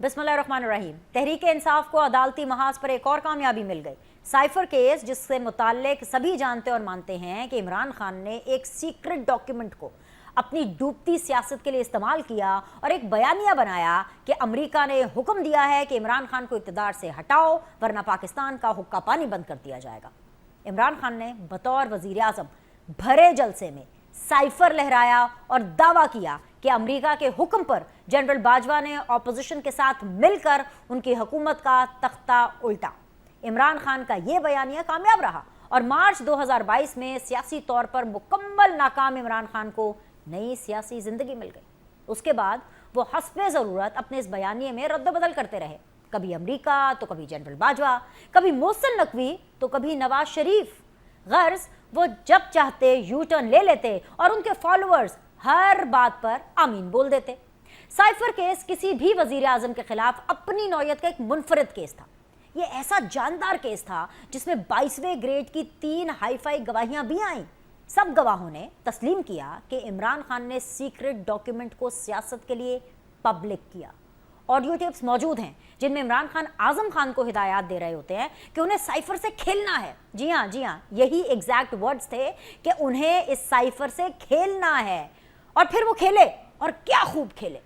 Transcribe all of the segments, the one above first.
बिस्मिल्लाहिर्रहमानिर्रहीम। तहरीक इंसाफ को अदालती महाज पर एक और कामयाबी मिल गई। साइफर केस जिससे मुताल्लिक सभी जानते और मानते हैं कि इमरान खान ने एक सीक्रेट डॉक्यूमेंट को अपनी डूबती सियासत के लिए इस्तेमाल किया और एक बयानिया बनाया कि अमेरिका ने हुक्म दिया है कि इमरान खान को इक़्तिदार से हटाओ वरना पाकिस्तान का हुक्का पानी बंद कर दिया जाएगा। इमरान खान ने बतौर वज़ीर आज़म भरे जलसे में साइफर लहराया और दावा किया कि अमेरिका के हुक्म पर जनरल बाजवा ने ऑपोजिशन के साथ मिलकर उनकी हुकूमत का तख्ता उल्टा। इमरान खान का यह बयानिया कामयाब रहा और मार्च 2022 में सियासी तौर पर मुकम्मल नाकाम इमरान खान को नई सियासी जिंदगी मिल गई। उसके बाद वो हस्बे ज़रूरत अपने इस बयानिए में रद्द-बदल करते रहे, कभी अमेरिका तो कभी जनरल बाजवा, कभी मोहसिन नकवी तो कभी नवाज शरीफ। गर्ज वो जब चाहते यू टर्न ले लेते और उनके फॉलोअर्स हर बात पर आमीन बोल देते। साइफर केस किसी भी वजीर आजम के खिलाफ अपनी नौयत का एक मुनफरिद केस था। यह ऐसा जानदार केस था जिसमें 22वें ग्रेड की 3 हाईफाई गवाहियां भी आईं। सब गवाहों ने तस्लीम किया कि इमरान खान ने सीक्रेट डॉक्यूमेंट को सियासत के लिए पब्लिक किया। ऑडियो टेप्स मौजूद हैं जिनमें इमरान खान आजम खान को हिदायत दे रहे होते हैं कि उन्हें साइफर से खेलना है। जी हाँ, यही एग्जैक्ट वर्ड्स थे कि उन्हें इस साइफर से खेलना है और फिर वो खेले और क्या खूब खेले।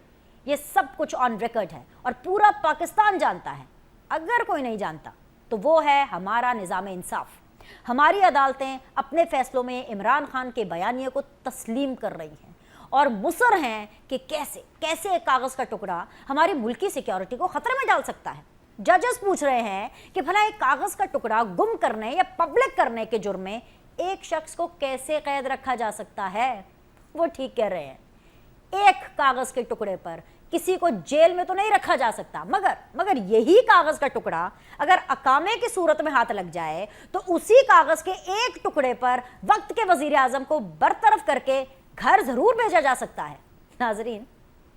ये सब कुछ ऑन रिकॉर्ड है और पूरा पाकिस्तान जानता है। अगर कोई नहीं जानता तो वो है हमारा निज़ाम इंसाफ। हमारी अदालतें अपने फैसलों में इमरान खान के बयानिए को तस्लीम कर रही हैं और मुसर हैं कि कैसे एक कागज़ का टुकड़ा हमारी मुल्की सिक्योरिटी को खतरे में डाल सकता है। जजेस पूछ रहे हैं कि भला एक कागज़ का टुकड़ा गुम करने या पब्लिक करने के जुर्म में एक शख्स को कैसे कैद रखा जा सकता है। वो ठीक कह रहे हैं, एक कागज़ के टुकड़े पर किसी को जेल में तो नहीं रखा जा सकता, मगर यही कागज़ का टुकड़ा अगर अकामे की सूरत में हाथ लग जाए तो उसी कागज़ के एक टुकड़े पर वक्त के वज़ीर आज़म को बरतरफ करके घर जरूर भेजा जा सकता है। नाजरीन,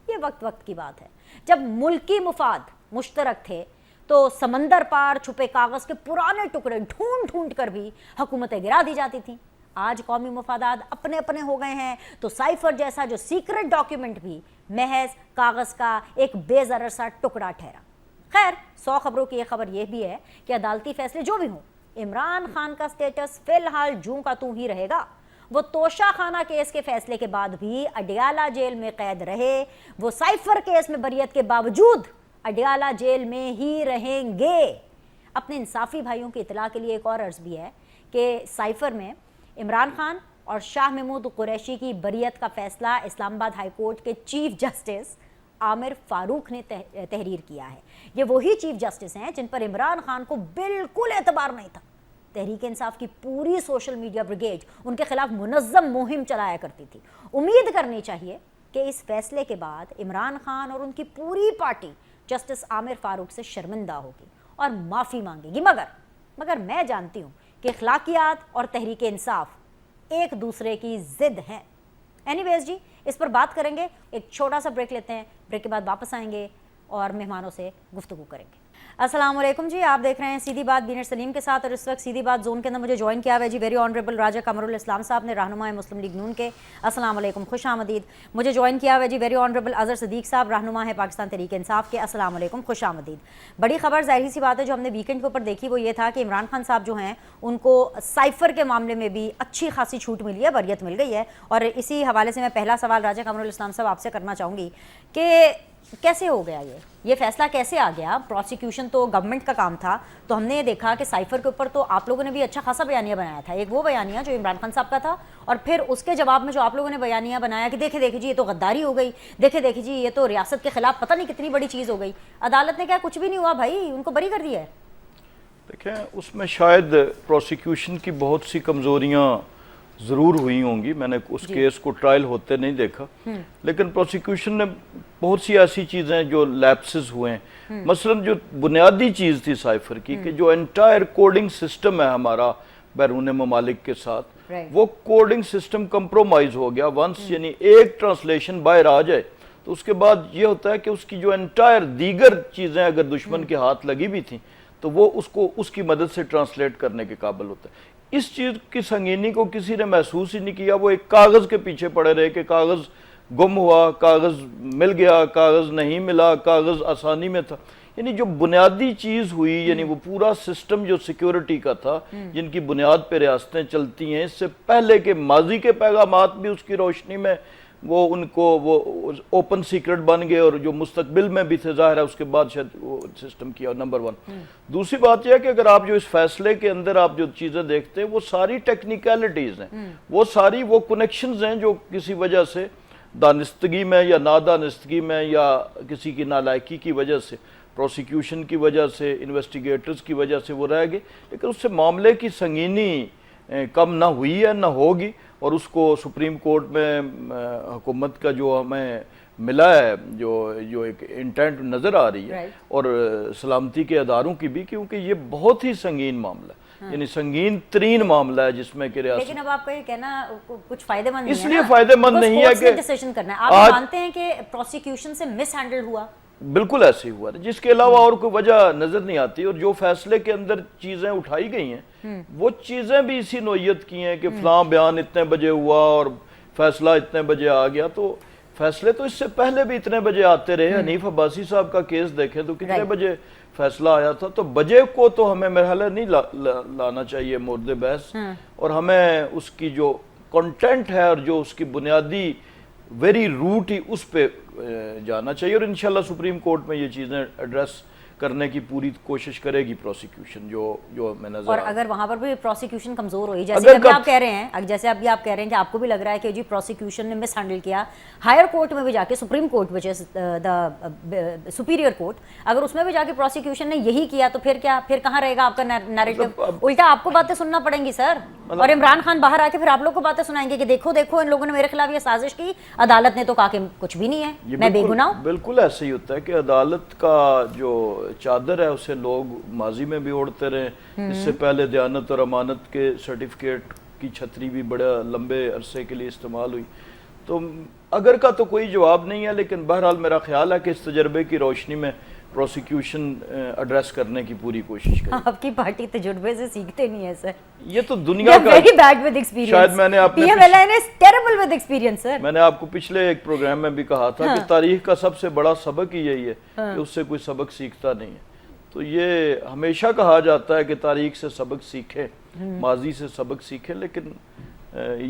ये वक्त की बात है जब मुल्की मुफाद मुश्तरक थे तो समंदर पार छुपे कागज़ के पुराने टुकड़े ढूंढ ढूंढ कर भी हुकूमतें गिरा दी जाती थी। आज कौमी मुफादात अपने अपने हो गए हैं तो साइफर जैसा जो सीक्रेट डॉक्यूमेंट भी महज कागज़ का एक बेज़रर सा टुकड़ा ठहरा। खैर, 100 खबरों की एक खबर यह भी है कि अदालती फैसले जो भी हों, इमरान खान का स्टेटस फिलहाल जूं का तू ही रहेगा। वो तोशा खाना केस के फैसले के बाद भी अडियाला जेल में कैद रहे, वो साइफर केस में बरियत के बावजूद अडियाला जेल में ही रहेंगे। अपने इंसाफी भाइयों की इतला के लिए एक और अर्ज भी है कि साइफर में इमरान खान और शाह महमूद कुरैशी की बरियत का फैसला इस्लामाबाद हाई कोर्ट के चीफ जस्टिस आमिर फारूक ने तहरीर किया है। ये वही चीफ जस्टिस हैं जिन पर इमरान खान को बिल्कुल एतबार नहीं था। तहरीक इंसाफ की पूरी सोशल मीडिया ब्रिगेड उनके खिलाफ मुनज़्ज़म मुहिम चलाया करती थी। उम्मीद करनी चाहिए कि इस फैसले के बाद इमरान खान और उनकी पूरी पार्टी जस्टिस आमिर फारूक से शर्मिंदा होगी और माफ़ी मांगेगी। मगर मैं जानती हूँ कि अखलाकियात और तहरीक इंसाफ एक दूसरे की जिद हैं। एनीवेज जी, इस पर बात करेंगे। एक छोटा सा ब्रेक लेते हैं, ब्रेक के बाद वापस आएंगे और मेहमानों से गुफ्तगू करेंगे। अस्सलाम वालेकुम जी, आप देख रहे हैं सीधी बात बीनर सलीम के साथ और इस वक्त सीधी बात जोन के अंदर मुझे ज्वाइन किया हुआ है जी वेरी ऑनरेबल राजा कमरुल इस्लाम साहब ने, रहनुमा मुस्लिम लीग नून के। अस्सलाम वालेकुम, खुश आमदीद। मुझे ज्वाइन किया हुआ है जी वेरी ऑनरेबल अजहर सदीक साहब, रहनुमा है पाकिस्तान तहरीक इंसाफ के। अस्सलाम वालेकुम, खुश आमदीद। बड़ी खबर जाहिर सी बात है जो हमने वीकेंड के ऊपर देखी वो ये था कि इमरान खान साहब जो हैं उनको साइफर के मामले में भी अच्छी खासी छूट मिली है, बरियत मिल गई है। और इसी हवाले से मैं पहला सवाल राजा कमरुल इस्लाम साहब आपसे करना चाहूँगी कि कैसे हो गया ये फैसला कैसे आ गया। प्रोसिक्यूशन तो गवर्नमेंट का काम था, तो हमने ये देखा कि साइफर के ऊपर तो आप लोगों ने भी अच्छा खासा बयानिया बनाया था। एक वो बयानिया जो इमरान खान साहब का था और फिर उसके जवाब में जो आप लोगों ने बयानिया बनाया कि देखे जी ये तो गद्दारी हो गई, देखे जी ये तो रियासत के खिलाफ पता नहीं कितनी बड़ी चीज़ हो गई। अदालत ने क्या, कुछ भी नहीं हुआ भाई, उनको बरी कर दिया है। देखें, उसमें शायद प्रोसिक्यूशन की बहुत सी कमज़ोरियाँ ज़रूर हुई होंगी। मैंने उस केस को ट्रायल होते नहीं देखा, लेकिन प्रोसिक्यूशन ने बहुत सी ऐसी चीज़ें जो लैप्सेस हुए हैं, मसलन जो बुनियादी चीज़ थी साइफर की कि जो एंटायर कोडिंग सिस्टम है हमारा बैरून ममालिक के साथ, वो कोडिंग सिस्टम कंप्रोमाइज़ हो गया वंस, यानी एक ट्रांसलेशन बाहर आ जाए तो उसके बाद ये होता है कि उसकी जो एंटायर दीगर चीज़ें अगर दुश्मन के हाथ लगी भी थी तो वो उसको उसकी मदद से ट्रांसलेट करने के काबिल होता है। इस चीज़ की संगीनी को किसी ने महसूस ही नहीं किया। वो एक कागज़ के पीछे पड़े रहे कि कागज़ गुम हुआ, कागज़ मिल गया, कागज़ नहीं मिला, कागज़ आसानी में था। यानी जो बुनियादी चीज़ हुई, यानी वो पूरा सिस्टम जो सिक्योरिटी का था, जिनकी बुनियाद पे रियासतें चलती हैं, इससे पहले के माजी के पैगामात भी उसकी रोशनी में वो उनको वो ओपन सीक्रेट बन गए, और जो मुस्तकबिल में भी थे ज़ाहिर है उसके बाद शायद वो सिस्टम किया। Number one. दूसरी बात यह है कि अगर आप जो इस फैसले के अंदर आप जो चीज़ें देखते हैं वो सारी टेक्निकलिटीज़ हैं, वो सारी वो कनेक्शंस हैं जो किसी वजह से दानिस्तगी में या नादानिस्तगी में या किसी की नालायकी की वजह से, प्रोसिक्यूशन की वजह से, इन्वेस्टिगेटर्स की वजह से वो रह गए, लेकिन उससे मामले की संगीनी कम ना हुई है ना होगी। और उसको सुप्रीम कोर्ट में हुकूमत का जो हमें मिला है, जो एक इंटेंट नज़र आ रही है, और सलामती के अदारों की भी, क्योंकि ये बहुत ही संगीन मामला है, यानी संगीन तरीन मामला है जिसमें कि लेकिन अब आपका ये कहना कुछ फायदेमंद नहीं है, इसलिए फायदेमंद नहीं है कि डिसीजन करना है। आप मानते हैं कि प्रोसिक्यूशन से मिस हैंडल हुआ? बिल्कुल ऐसे ही हुआ, जिसके अलावा और कोई वजह नजर नहीं आती। और जो फैसले के अंदर चीजें उठाई गई हैं वो चीजें भी इसी नोयत की हैं कि फलां बयान इतने बजे हुआ और फैसला इतने बजे आ गया। तो फैसले तो इससे पहले भी इतने बजे आते रहे। हनीफ अब्बासी साहब का केस देखें तो कितने बजे फैसला आया था। तो बजे को तो हमें मेरा नहीं लाना चाहिए मुर्दे बहस, और हमें उसकी जो कंटेंट है और जो उसकी बुनियादी वेरी रूट ही उस पे जाना चाहिए। और इंशाल्लाह सुप्रीम कोर्ट में ये चीज़ें एड्रेस करने की पूरी कोशिश करेगी प्रोसिक्यूशन, जो मैं नजर। और अगर वहां पर भी प्रोसिक्यूशन कमजोर हुई, जैसे अभी आप कह रहे हैं, जैसे अभी आप कह रहे हैं कि आपको भी लग रहा है कि जी प्रोसिक्यूशन ने मिस हैंडल किया, हायर कोर्ट में भी जाके, supreme court which is the superior court, अगर उसमें भी जाके प्रोसिक्यूशन ने यही किया तो फिर क्या, फिर कहाँ रहेगा आपका नैरेटिव? उल्टा आपको बातें सुनना पड़ेंगी सर, और इमरान खान बाहर आके फिर आप लोग को बातें सुनाएंगे कि देखो देखो इन लोगों ने मेरे खिलाफ ये साजिश की, अदालत ने तो कहा कि कुछ भी नहीं है, मैं बेगुनाह हूं। बिल्कुल ऐसे ही होता है कि अदालत का जो चादर है उसे लोग माजी में भी ओढ़ते रहे। इससे पहले दयानत और अमानत के सर्टिफिकेट की छतरी भी बड़ा लंबे अरसे के लिए इस्तेमाल हुई। तो अगर का तो कोई जवाब नहीं है, लेकिन बहरहाल मेरा ख्याल है कि इस तजर्बे की रोशनी में प्रोसिक्यूशन एड्रेस करने की पूरी कोशिश करें। आपकी पार्टी तजुर्बे से सीखते नहीं है सर, ये तो दुनिया का वेरी बैड विद एक्सपीरियंस। शायद मैंने टेरिबल विद एक्सपीरियंस सर। मैंने आपको पिछले एक प्रोग्राम में भी कहा था कि तारीख का सबसे बड़ा सबक ही यही है कि उससे कोई सबक सीखता नहीं है। तो ये हमेशा कहा जाता है कि तारीख से सबक सीखे, माजी से सबक सीखे, लेकिन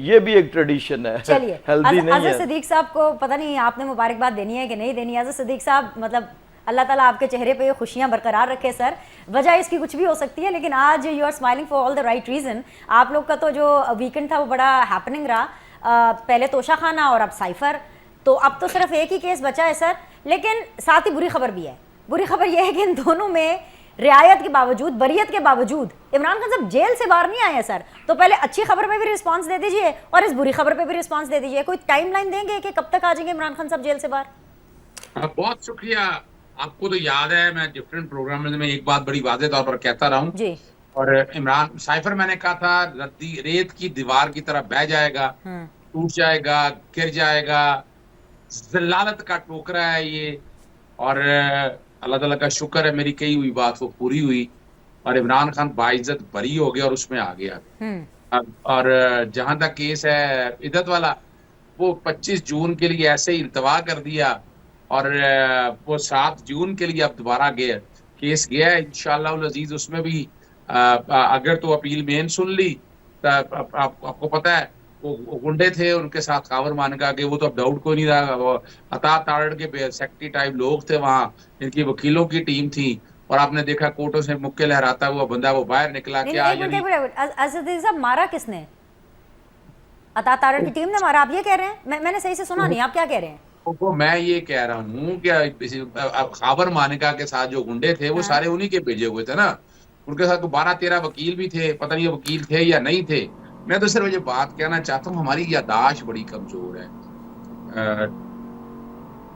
ये भी एक ट्रेडिशन है, चलिए हेल्दी नहीं है। अज़र सिद्दीक साहब को पता नहीं आपने मुबारकबाद देनी है कि नहीं देनी है। अज़र सिद्दीक साहब, मतलब अल्लाह ताला आपके चेहरे पे खुशियां बरकरार रखे सर। वजह इसकी कुछ भी हो सकती है, लेकिन आज you are smiling for all the right reason. आप लोग का तो जो वीकेंड था वो बड़ा हैपनिंग रहा, पहले तोशा खाना और अब साइफर, तो अब तो सिर्फ एक ही केस बचा है सर। लेकिन साथ ही बुरी खबर भी है। बुरी खबर यह है कि इन दोनों में रियायत के बावजूद, बरियत के बावजूद इमरान खान जब जेल से बाहर नहीं आए सर, तो पहले अच्छी खबर पे भी रिस्पांस दे दीजिए और इस बुरी खबर पे भी रिस्पांस दे दीजिए। कोई टाइमलाइन देंगे कि कब तक आ जाएंगे इमरान खान साहब जेल से बाहर? बहुत शुक्रिया। आपको तो याद है मैं डिफरेंट प्रोग्राम में एक बात बड़ी वाज़ेह तौर पर कहता रहा हूं जी। और इमरान साइफर मैंने कहा था रेत की दीवार की तरह बह जाएगा, टूट जाएगा, गिर जाएगा, ज़लालत का टोकरा है ये। और अल्लाह ताला का शुक्र है मेरी कही हुई बात वो पूरी हुई और इमरान खान बाइज्जत बरी हो गया और उसमें आ गया। और जहां तक केस है इद्दत वाला, वो 25 जून के लिए ऐसे ही इल्तवा कर दिया और वो 7 जून के लिए अब दोबारा गया, केस गया है इंशाअल्लाह अजीज। उसमें भी अगर तो अपील मेन सुन ली तो आपको पता है वो गुंडे थे, उनके साथ कावर मान का, वो तो अब डाउट कोई नहीं रहा। वो अता ताड़ के सेक्रेटरी टाइप लोग थे वहाँ, इनकी वकीलों की टीम थी और आपने देखा कोर्टों से मुक्के लहराता हुआ बंदा वो बाहर निकला। क्या साहब मारा किसने? अता ताड़ की टीम ने मारा, आप ये कह रहे हैं? मैंने सही से सुना नहीं, आप क्या कह रहे हैं? वो मैं ये कह रहा हूँ कि खाबर मानिका के साथ जो गुंडे थे वो सारे उन्हीं के भेजे हुए थे ना, उनके साथ 12-13 वकील भी थे, पता नहीं वकील थे या नहीं थे। मैं तो सिर्फ ये बात कहना चाहता हूँ हमारी यादाश्त बड़ी कमजोर है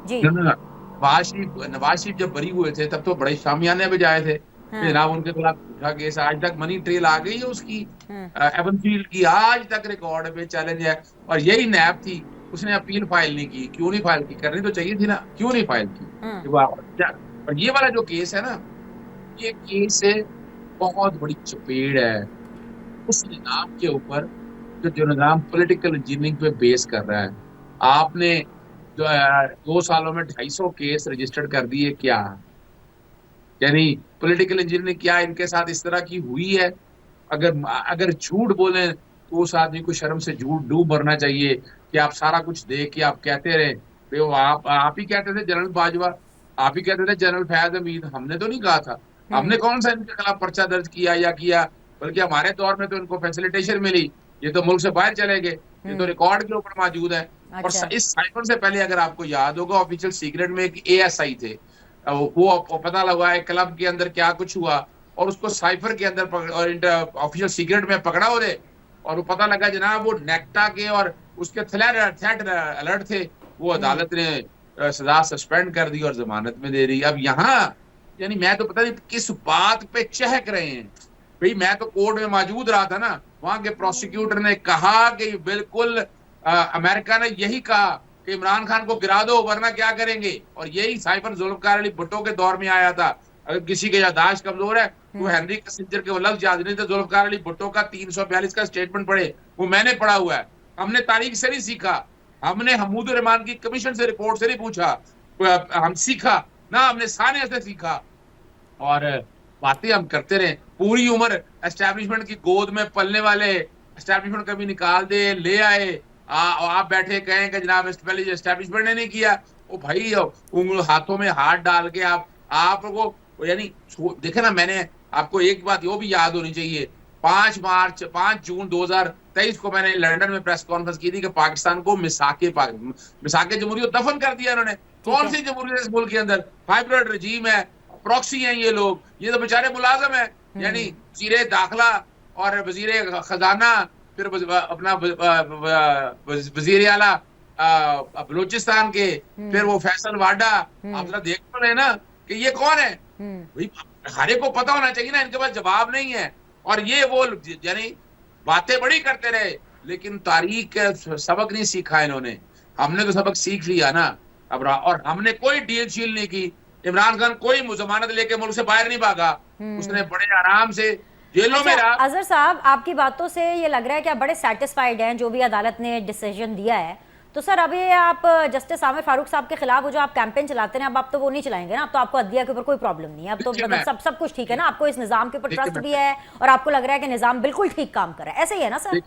जी। नवाज शरीफ जब बरी हुए थे तब तो बड़े शामियाने बजाए थे जनाब उनके खिलाफ झूठा केस। आज तक मनी ट्रेल आ गई है उसकी, एवनफील्ड की आज तक रिकॉर्ड पे चैलेंज है। और यही नैब थी, उसने अपील फाइल नहीं की। क्यों नहीं फाइल की? करनी तो चाहिए थी ना, क्यों नहीं फाइल की? और ये वाला जो केस है ना, ये केस बहुत बड़ी चपेड़ है उस निज़ाम के ऊपर जो निज़ाम पॉलिटिकल इंजीनियरिंग पे बेस कर रहा है। आपने 2 सालों में 250 केस रजिस्टर्ड कर दिए क्या? यानी पॉलिटिकल इंजीनियरिंग क्या इनके साथ इस तरह की हुई है? अगर अगर झूठ बोले तो उस आदमी को शर्म से झूठ डूब मरना चाहिए कि आप सारा कुछ देख के आप कहते रहे। भाई वो आप ही कहते थे जनरल बाजवा, आप ही कहते थे जनरल फैयाज हमीद, हमने तो नहीं कहा था। हमने कौन सा इनके खिलाफ पर्चा दर्ज किया या किया? बल्कि हमारे दौर में तो इनको फैसिलिटेशन मिली, ये तो मुल्क से बाहर चले गए, ये तो रिकॉर्ड के ऊपर मौजूद है। और अच्छा। इस साइफर से पहले अगर आपको याद होगा, ऑफिशियल सीक्रेट में एक एएसआई थे, वो पता लगा है क्लब के अंदर क्या कुछ हुआ और उसको साइफर के अंदर और ऑफिशियल सीक्रेट में पकड़ा हो रहे, और वो पता लगा जनाब वो नेक्टा के और उसके थ्रेट अलर्ट थे, वो अदालत ने सजा सस्पेंड कर दी और जमानत में दे रही। अब यहाँ यानी मैं तो पता नहीं किस बात पे चहक रहे हैं। भाई मैं तो कोर्ट में मौजूद रहा था ना, वहां के प्रोसिक्यूटर ने कहा कि बिल्कुल अमेरिका ने यही कहा कि इमरान खान को गिरा दो वरना क्या करेंगे, और यही साइफर जुल्फकार अली भुट्टो के दौर में आया था। अगर किसी के याददाश्त कमजोर है तो हेनरी किसिंजर के वो लफ्ज याद नहीं थे, जुल्फकार अली भुट्टो का 342 का स्टेटमेंट पढ़े, वो मैंने पढ़ा हुआ है। हमने तारीख से नहीं सीखा, हमने हमूद रहमान की कमीशन से रिपोर्ट से नहीं पूछा, हम सीखा ना, हमने सानिया से सीखा और बातें हम करते रहे। पूरी उम्र एस्टैब्लिशमेंट की गोद में पलने वाले एस्टैब्लिशमेंट कभी निकाल दे ले आए, आप बैठे कहें कि जनाब पहले एस्टैब्लिशमेंट ने नहीं किया। ओ भाई उंगली हाथों में हाथ डाल के आपको यानी देखे ना, मैंने आपको एक बात वो भी याद होनी चाहिए, 5 जून 2023 को मैंने लंदन में प्रेस कॉन्फ्रेंस की थी कि पाकिस्तान को मिसाके जमहूरियत दफन कर दिया इन्होंने। कौन सी जमहूरियत इस मुल्क के अंदर? हाइब्रिड रजीम है, प्रॉक्सी हैं ये लोग, ये तो बेचारे मुलाजम है। यानी वजीर दाखिला और वजीर खजाना, फिर अपना वजीर आला बलूचिस्तान के, फिर वो फैसल वाडा, आप जरा देख तो रहे ना कि ये कौन है। भाई हर एक को पता होना चाहिए ना, इनके पास जवाब नहीं है। और ये वो यानी बातें बड़ी करते रहे लेकिन तारीख सबक नहीं सीखा इन्होंने। हमने तो सबक सीख लिया ना अब, और हमने कोई डील शील नहीं की। इमरान खान कोई जमानत लेके मुल्क से बाहर नहीं भागा, उसने बड़े आराम से जेलों में रहा। अजहर साहब, आपकी बातों से ये लग रहा है कि आप बड़े सेटिस्फाइड हैं जो भी अदालत ने डिसीजन दिया है। तो सर अभी आप जस्टिस आमिर फारूक साहब के खिलाफ वो जो आप कैंपेन चलाते हैं, अब आप तो वो नहीं चलाएंगे ना? अब तो आपको अदलिया के ऊपर कोई प्रॉब्लम नहीं है, अब तो मतलब सब कुछ ठीक है ना? आपको इस निजाम के ऊपर ट्रस्ट भी है और आपको लग रहा है कि निजाम बिल्कुल ठीक काम कर रहा है, ऐसे ही है ना सर?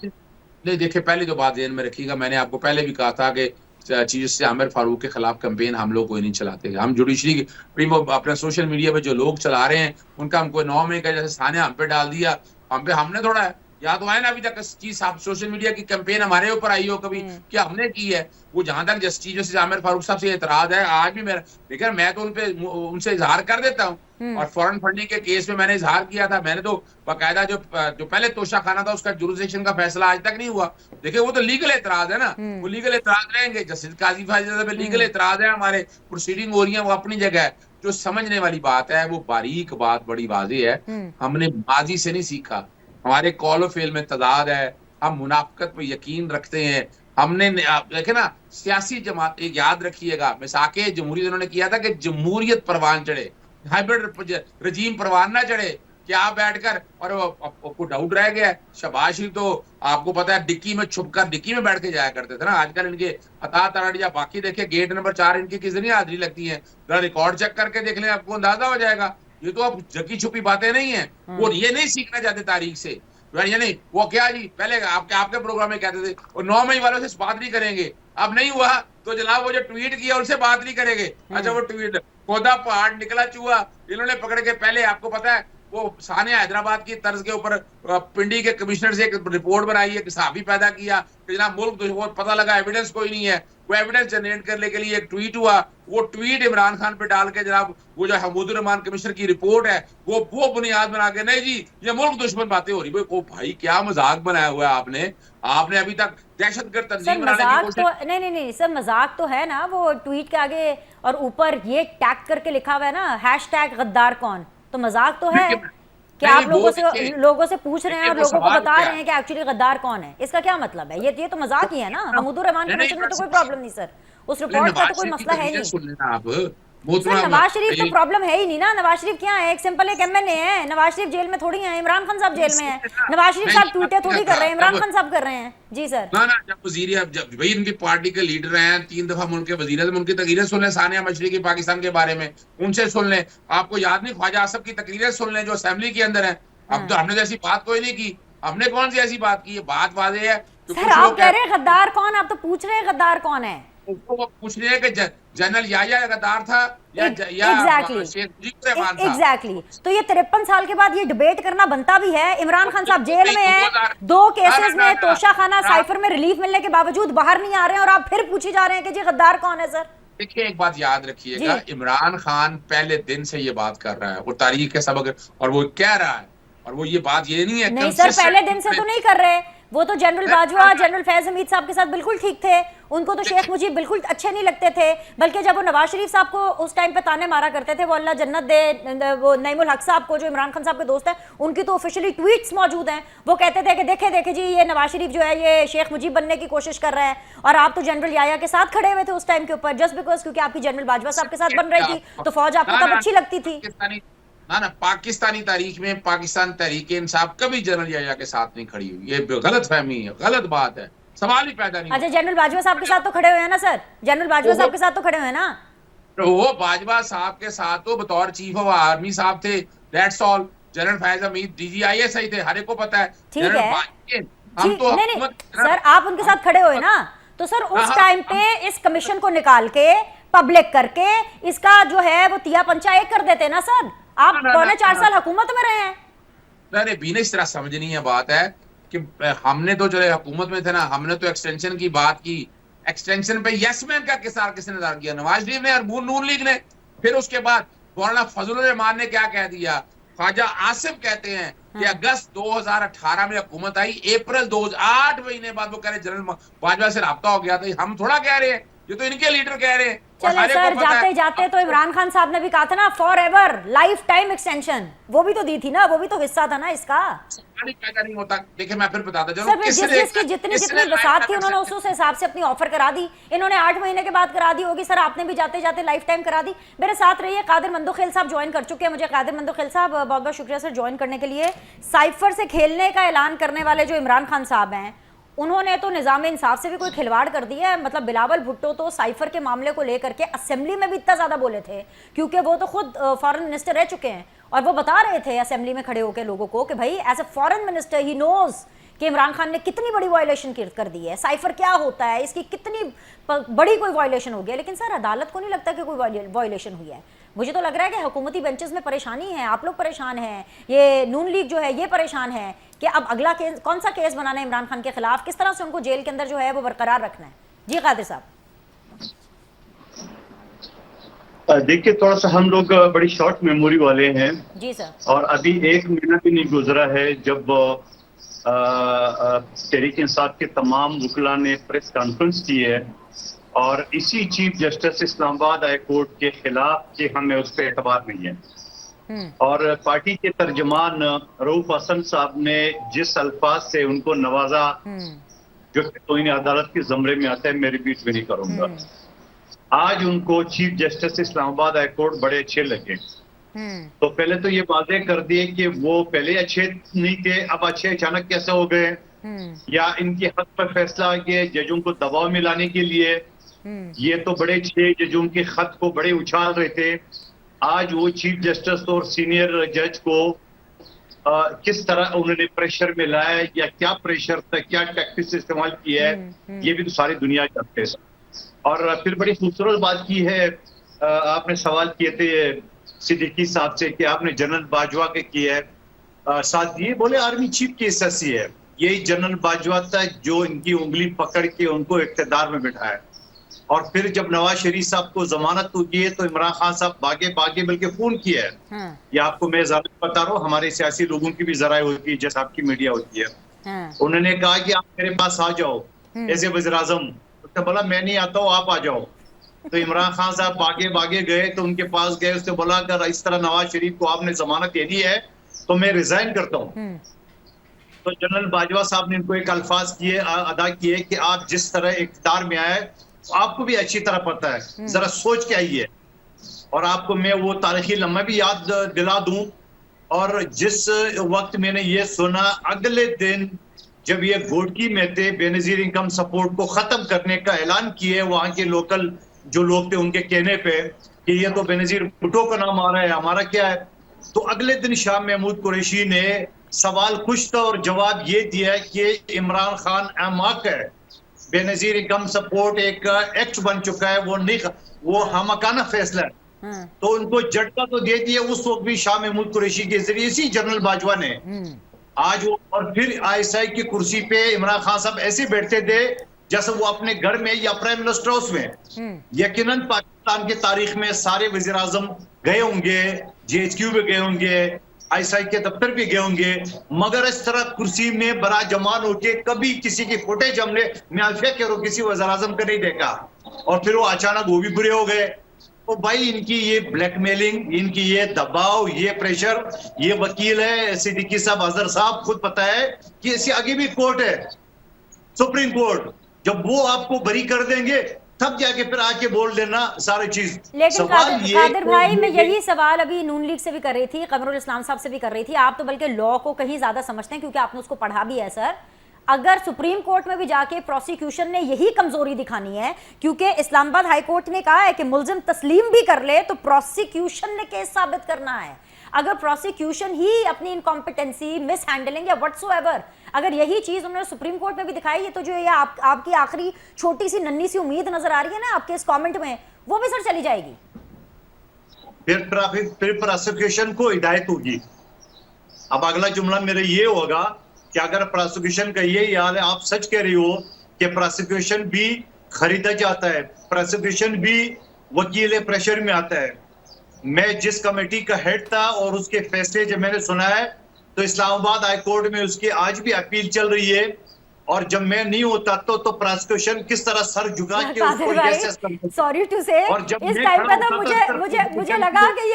नहीं देखिए, पहली तो बात ध्यान में रखिएगा, मैंने आपको पहले भी कहा था कि चीफ जस्टिस आमिर फारूक के खिलाफ कैंपेन हम लोग कोई नहीं चलाते। हम जुडिशरी अपने सोशल मीडिया पे जो लोग चला रहे हैं उनका हमको नौ में का जैसे सानिया हम पे डाल दिया, हमने थोड़ा है या तो आए ना अभी तक चीज आप सोशल मीडिया की कैंपेन हमारे ऊपर आई हो कभी क्या हमने की है? वो जहां तक जस्टिस आमिर फारूक साहब से एतराज है, आज भी मेरा देखिए मैं तो उनसे इजहार कर देता हूँ। और फॉरेन फंडिंग के केस में मैंने इजहार किया था, मैंने तो बाकायदा जो पहले तोशा खाना था उसका जुरिसडिक्शन का फैसला आज तक नहीं हुआ। देखिए वो तो लीगल एतराज है ना, वो लीगल एतराज रहेंगे। जस्टिस काजी फाजिल पे लीगल एतराज है, हमारे प्रोसीडिंग हो रही है, वो अपनी जगह है। जो समझने वाली बात है वो बारीक बात बड़ी वाज़ेह है, हमने माजी से नहीं सीखा, हमारे कॉल फेल में तदाद है, हम मुनाफकत पे यकीन रखते हैं। हमने देखे ना सियासी जमात, एक याद रखिएगा मिसाके जमहूरियत उन्होंने किया था कि जमहूरियत परवान चढ़े, हाइब्रिड रजीम परवान ना चढ़े। क्या आप बैठकर और आपको डाउट रह गया? शबाज शरीफ तो आपको पता है डिक्की में छुपकर डिक्की में बैठ के जाया करते थे ना। आजकल इनके अता तराड़ या बाकी देखे गेट नंबर 4 इनकी कितनी हाजिरी लगती है, जरा रिकॉर्ड चेक करके देख लें, आपको अंदाजा हो जाएगा। ये तो अब जकी छुपी बातें नहीं है, वो ये नहीं सीखना चाहते तारीख से। यानी वो क्या जी पहले आपके प्रोग्राम में कहते थे और 9 मई वालों से बात नहीं करेंगे, अब नहीं हुआ तो जनाब वो जो ट्वीट किया उनसे बात नहीं करेंगे। अच्छा वो ट्वीट पौधा पहाड़ निकला चूहा इन्होंने पकड़ के, पहले आपको पता है वो सानिया हैदराबाद की तर्ज के ऊपर पिंडी के कमिश्नर से एक रिपोर्ट बनाई है, साहबी पैदा किया कि जनाब मुल्क तो पता लगा एविडेंस कोई नहीं है, वो एविडेंस जनरेट करने के लिए एक ट्वीट हुआ, वो ट्वीट इमरान खान पे डाल के जनाब वो जो हमूदुर रहमान कमिश्नर की रिपोर्ट है वो बुनियाद बना के नहीं जी ये मुल्क दुश्मन बातें हो रही। भाई क्या मजाक बनाया हुआ है आपने अभी तक दहशतगर्द तंजीम बनाने की कोशिश। तो नहीं सर, मजाक तो है ना, वो ट्वीट के आगे और ऊपर ये टैग करके लिखा हुआ है ना हैशटैग गद्दार कौन, तो मजाक तो है कि आप लोगों से पूछ रहे हैं और लोगों को बता रहे हैं कि एक्चुअली गद्दार कौन है। इसका क्या मतलब है? ये तो मजाक ही है ना। हमूदुर रहमान कमीशन में तो कोई प्रॉब्लम नहीं सर, उस रिपोर्ट का तो कोई मसला है नहीं। सुन लेना आप, सर नवाज शरीफ तो प्रॉब्लम है ही नहीं ना। नवाज शरीफ क्या है, एक सिंपल एक एमएनए है। नवाज शरीफ जेल में थोड़ी है, इमरान खान साहब जेल में है। नवाज शरीफ साहब ट्वीटे थोड़ी कर रहे हैं, इमरान खान साहब कर रहे हैं। जी सर। ना जब भाई इनकी पार्टी के लीडर हैं, 3 दफा मुल्क के वजीर हैं, उनकी तकरीरें सुन लें, सानिया मशरकी की पाकिस्तान के बारे में, उनसे सुन लें। आपको याद नहीं ख्वाजा आसिफ की तकरीरें सुन लें जो असेंबली के अंदर है। अब तो हमने जैसी बात कोई नहीं की, हमने कौन सी ऐसी बात की है? बात वादे है। सर आप कह रहे हैं गद्दार कौन, आप तो पूछ रहे हैं गद्दार कौन है। वो पूछ रहे हैं कि जनरल याया गद्दार था या एग्जैक्टली। तो ये 53 साल के बाद ये डिबेट करना बनता भी है। इमरान खान साहब जेल में है, 2 केसेस में तोशाखाना साइफर में रिलीफ मिलने के बावजूद बाहर नहीं आ रहे हैं, और आप फिर पूछे जा रहे हैं कि जी गद्दार कौन है। सर देखिए एक बात याद रखिएगा, इमरान खान पहले दिन से ये बात कर रहा है, वो तारीख के सबक, और वो कह रहा है, और वो ये बात ये नहीं है। नहीं सर पहले दिन से तो नहीं कर रहे, वो तो जनरल बाजवा, जनरल फैज हमीद साहब के साथ बिल्कुल ठीक थे। उनको तो शेख मुजीब बिल्कुल अच्छे नहीं लगते थे, बल्कि जब वो नवाज शरीफ साहब को उस टाइम पे ताने मारा करते थे, वो अल्लाह जन्नत दे, वो नईमुल हक साहब को जो इमरान खान साहब के दोस्त हैं, उनकी तो ऑफिशियली ट्वीट्स मौजूद हैं। वो कहते थे कि देखे देखे जी ये नवाज शरीफ जो है ये शेख मुजीब बनने की कोशिश कर रहा है, और आप तो जनरल याया के साथ खड़े हुए थे उस टाइम के ऊपर, जस्ट बिकॉज क्योंकि आपकी जनरल बाजवा साहब के साथ बन रही थी तो फौज आपको तब अच्छी लगती थी। ना पाकिस्तानी तारीख में पाकिस्तान तहरीक इंसाफ कभी जनरल याया के साथ नहीं खड़ी हुई। ये गलत फहमी है, गलत बात है, सवाल ही पैदा नहीं। अच्छा जनरल बाजवा साहब के साथ तो खड़े हुए हैं ना सर, जनरल बाजवा साहब के साथ तो खड़े हुए हैं ना। वो बाजवा साहब के साथ तो बतौर चीफ ऑफ आर्मी साहब थे, that's all. General Faiz Hamid DGIS थे, हर एक को पता है। ठीक है हम तो नहीं सर आप उनके साथ खड़े हुए ना, तो सर उस टाइम पे इस कमीशन को निकाल के पब्लिक करके इसका जो है वो तिया पंचा एक कर देते ना सर। आप 4.5 साल हुकूमत में रहे हैं। अरे बीने इस तरह समझनी है बात है कि हमने तो जो है हुकूमत में थे ना, हमने तो एक्सटेंशन की बात की। एक्सटेंशन पे यस मैन का किसने दार किया? नवाज शरीफ ने और नून लीग ने। फिर उसके बाद मौलाना फजलुर रहमान ने क्या कह दिया? ख्वाजा आसिफ कहते हैं कि अगस्त 2018 में हुकूमत आई, अप्रैल 2008 महीने बाद वो कह रहे जनरल बाजवा से राब्ता हो गया था। हम थोड़ा कह रहे हैं, ये तो इनके लीडर कह रहे हैं। चले सर जाते जाते तो इमरान खान साहब ने भी कहा था ना for ever life time extension, वो भी तो दी थी ना, वो भी तो हिस्सा था ना इसका। पैदा नहीं होता। देखिए मैं फिर बताता चलूं, जिसकी जितनी वसात थी उन्होंने उस हिसाब से अपनी ऑफर करा दी। इन्होंने 8 महीने के बाद करा दी होगी, सर आपने भी जाते जाते लाइफ टाइम करा दी। मेरे साथ रहिए, कादिर मंदोखेल साहब ज्वाइन कर चुके हैं मुझे। कादिर मंदोखेल साहब बहुत बहुत शुक्रिया सर ज्वाइन करने के लिए। साइफर से खेलने का ऐलान करने वाले जो इमरान खान साहब हैं, उन्होंने तो निज़ाम इंसाफ से भी कोई खिलवाड़ कर दिया है। मतलब बिलावल भुट्टो तो साइफर के मामले को लेकर के असेंबली में भी इतना ज़्यादा बोले थे, क्योंकि वो तो खुद फॉरेन मिनिस्टर रह चुके हैं, और वो बता रहे थे असेंबली में खड़े होकर लोगों को कि भाई as a foreign minister he knows कि इमरान खान ने कितनी बड़ी वायलेशन कर दी है, साइफर क्या होता है, इसकी कितनी बड़ी कोई वायलेशन हो गई है। लेकिन सर अदालत को नहीं लगता कि कोई वायलेशन हुई है। मुझे तो लग रहा है कि हुकूमती बेंचेस में परेशानी है, आप लोग परेशान हैं, ये नून लीग जो है ये परेशान है कि अब अगला केस कौन सा केस बनाना है इमरान खान के खिलाफ, किस तरह से उनको जेल के अंदर जो है वो बरकरार रखना है। जी कादिर साहब। देखिए थोड़ा सा हम लोग बड़ी शॉर्ट मेमोरी वाले हैं जी सर, और अभी 1 महीना भी नहीं गुजरा है जब तहरीक इंसाफ के तमाम वकला ने प्रेस कॉन्फ्रेंस की है और इसी chief justice Islamabad high court के खिलाफ कि हमें उस पर एतबार नहीं है। और पार्टी के तर्जमान रऊफ हसन साहब ने जिस अल्फाज से उनको नवाजा जो तो इन्हें अदालत के जमरे में आता है, मैं रिपीट भी नहीं करूंगा। आज उनको chief justice Islamabad high court बड़े अच्छे लगे। तो पहले तो ये वादे कर दिए कि वो पहले अच्छे नहीं थे, अब अच्छे अचानक कैसे हो गए, या इनके हक पर फैसला आ गया जजों को दबाव में लाने के लिए। ये तो बड़े 6 जजों के खत को बड़े उछाल रहे थे। आज वो चीफ जस्टिस और सीनियर जज को किस तरह उन्होंने प्रेशर में लाया या क्या प्रेशर था, क्या टैक्टिक्स इस्तेमाल किया है, ये भी तो सारी दुनिया जानते हैं। और फिर बड़ी खूबसूरत बात की है, आपने सवाल किए थे सिद्दीकी साहब से कि आपने जनरल बाजवा के किया है, साथ ये बोले आर्मी चीफ की हिस्सा है। यही जनरल बाजवा था जो इनकी उंगली पकड़ के उनको इख्तिदार में बिठाया। और फिर जब नवाज शरीफ साहब को जमानत होती है तो इमरान खान साहब भागे बल्कि फोन किया है। ये आपको मैं ज़रा बता रहा हूँ, हमारे सियासी लोगों की भी जराए होती है जैसे आपकी मीडिया होती है। उन्होंने कहा कि आप मेरे पास आ जाओ एज ए वज़ीर आज़म। उसने बोला मैं नहीं आता हूँ, आप आ जाओ। तो इमरान खान साहब भागे गए तो उनके पास गए, उसने बोला अगर इस तरह नवाज शरीफ को आपने जमानत दे दी है तो मैं रिजाइन करता हूँ। तो जनरल बाजवा साहब ने इनको एक अल्फाज अदा किए कि आप जिस तरह इख्तियार में आए आपको भी अच्छी तरह पता है, जरा सोच के आइए। और आपको मैं वो तारीखी लम्हा भी याद दिला दूं। और जिस वक्त मैंने ये सुना, अगले दिन जब ये घोटकी में थे, बेनजीर इनकम सपोर्ट को खत्म करने का ऐलान किए वहां के लोकल जो लोग थे उनके कहने पे कि ये तो बेनजीर भुट्टो का नाम आ रहा है, हमारा क्या है। तो अगले दिन शाह महमूद कुरैशी ने सवाल कुछ था और जवाब ये दिया कि इमरान खान अहमक है, बेनजीर इनकम सपोर्ट एक एक्ट बन चुका है, वो नहीं, वो हमकाना फैसला है। तो उनको झटका तो दे दिया उस वक्त भी शाह महमूद कुरैशी के जरिए इसी जनरल बाजवा ने। आज वो और फिर आईएसआई की कुर्सी पे इमरान खान साहब ऐसे बैठते थे जैसे वो अपने घर में या प्राइम मिनिस्टर हाउस में। यकीनन पाकिस्तान की तारीख में सारे वजीर आजम गए होंगे, जीएचक्यू भी गए होंगे, आईएसआई के दफ्तर भी गए होंगे, मगर इस तरह कुर्सी में बड़ा जमान होके कभी किसी की फुटेज हमने, मैं अल्फिया कह रहा हूं, किसी वजीर आजम का नहीं देखा। और फिर वो अचानक वो भी बुरे हो गए। तो भाई इनकी ये ब्लैकमेलिंग, इनकी ये दबाव, ये प्रेशर, ये वकील है सिद्दीकी साहब, अजहर साहब खुद पता है कि इससे आगे भी कोर्ट है, सुप्रीम कोर्ट, जब वो आपको बरी कर देंगे तब जाके फिर आके बोल देना सारी चीज। लेकिन कादिर भाई, मैं यही सवाल अभी नून लीग से भी कर रही थी, कमरुल इस्लाम साहब से भी कर रही थी। आप तो बल्कि लॉ को कहीं ज्यादा समझते हैं क्योंकि आपने उसको पढ़ा भी है सर। अगर सुप्रीम कोर्ट में भी जाके प्रोसिक्यूशन ने यही कमजोरी दिखानी है, क्योंकि इस्लामाबाद हाई कोर्ट ने कहा है कि मुल्जिम तस्लीम भी कर ले तो प्रोसिक्यूशन ने केस साबित करना है। अगर प्रोसिक्यूशन ही अपनी इनकॉम्पिटेंसी, मिस हैंडलिंग या व्हाटसोएवर, अगर यही चीज उन्होंने सुप्रीम कोर्ट में भी दिखाई है, तो जो ये आपकी आखिरी छोटी सी नन्ही सी उम्मीद नजर आ रही है ना आपके इस कमेंट में, वो भी सर चली जाएगी। फिर प्रोसिक्यूशन को हिदायत होगी। अब अगला जुमला मेरा ये होगा कि अगर प्रोसिक्यूशन का यही हाल है, आप सच कह रही हो कि प्रोसिक्यूशन भी खरीदा जाता है, प्रोसिक्यूशन भी वकील प्रेशर में आता है। मैं जिस कमेटी का हेड था और उसके फैसले जब मैंने सुना है तो इस्लामाबाद हाई कोर्ट में उसकी आज भी अपील चल रही है। और जब मैं नहीं होता तो प्रोसिक्यूशन किस तरह सर झुका के उसको यस करता। सॉरी टू से इस टाइम पे तो मुझे लगा कि